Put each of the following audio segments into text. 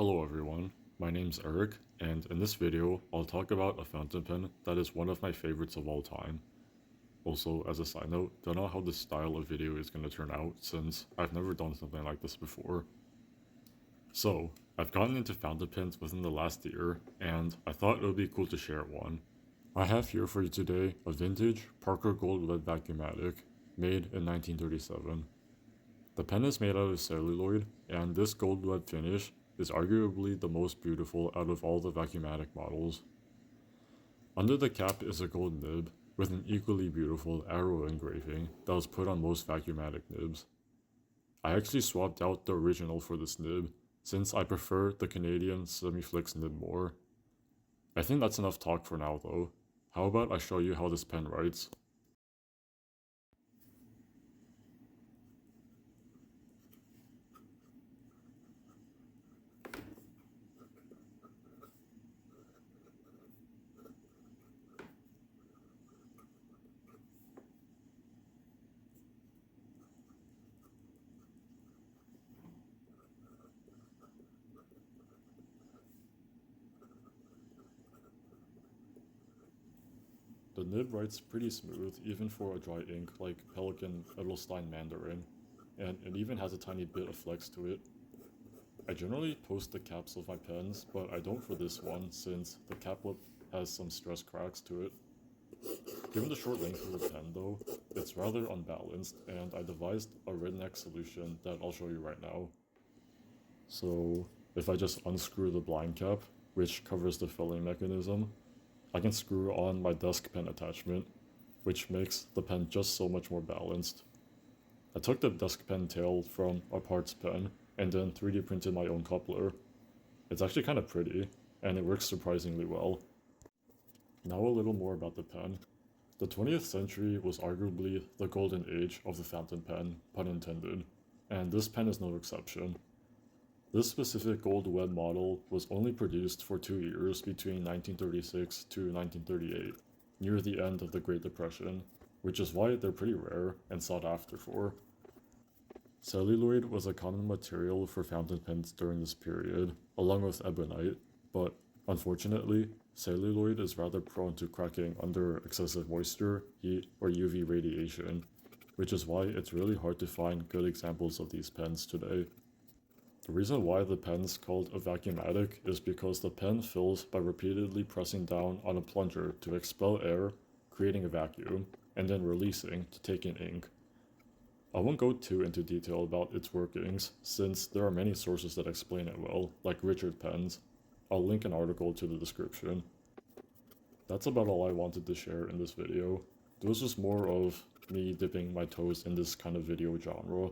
Hello everyone, my name's Eric, and in this video, I'll talk about a fountain pen that is one of my favorites of all time. Also, as a side note, don't know how this style of video is going to turn out since I've never done something like this before. So, I've gotten into fountain pens within the last year, and I thought it would be cool to share one. I have here for you today a vintage Parker Gold Lead Vacumatic, made in 1937. The pen is made out of celluloid, and this gold lead finish is arguably the most beautiful out of all the Vacumatic models. Under the cap is a gold nib, with an equally beautiful arrow engraving that was put on most Vacumatic nibs. I actually swapped out the original for this nib, since I prefer the Canadian Semiflix nib more. I think that's enough talk for now though. How about I show you how this pen writes? The nib writes pretty smooth, even for a dry ink like Pelikan Edelstein Mandarin, and it even has a tiny bit of flex to it. I generally post the caps of my pens, but I don't for this one since the cap lip has some stress cracks to it. Given the short length of the pen though, it's rather unbalanced, and I devised a redneck solution that I'll show you right now. So, if I just unscrew the blind cap, which covers the filling mechanism, I can screw on my desk pen attachment, which makes the pen just so much more balanced. I took the desk pen tail from a parts pen and then 3D printed my own coupler. It's actually kind of pretty, and it works surprisingly well. Now a little more about the pen. The 20th century was arguably the golden age of the fountain pen, pun intended, and this pen is no exception. This specific gold lead model was only produced for 2 years between 1936 to 1938, near the end of the Great Depression, which is why they're pretty rare and sought after for. Celluloid was a common material for fountain pens during this period, along with ebonite, but unfortunately, celluloid is rather prone to cracking under excessive moisture, heat, or UV radiation, which is why it's really hard to find good examples of these pens today. The reason why the pen's called a vacuumatic is because the pen fills by repeatedly pressing down on a plunger to expel air, creating a vacuum, and then releasing to take in ink. I won't go too into detail about its workings, since there are many sources that explain it well, like Richard Penn's. I'll link an article to the description. That's about all I wanted to share in this video. This was more of me dipping my toes in this kind of video genre.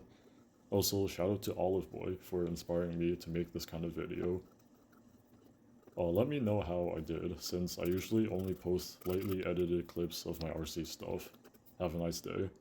Also, shout out to Olive Boy for inspiring me to make this kind of video. Let me know how I did, since I usually only post lately edited clips of my RC stuff. Have a nice day.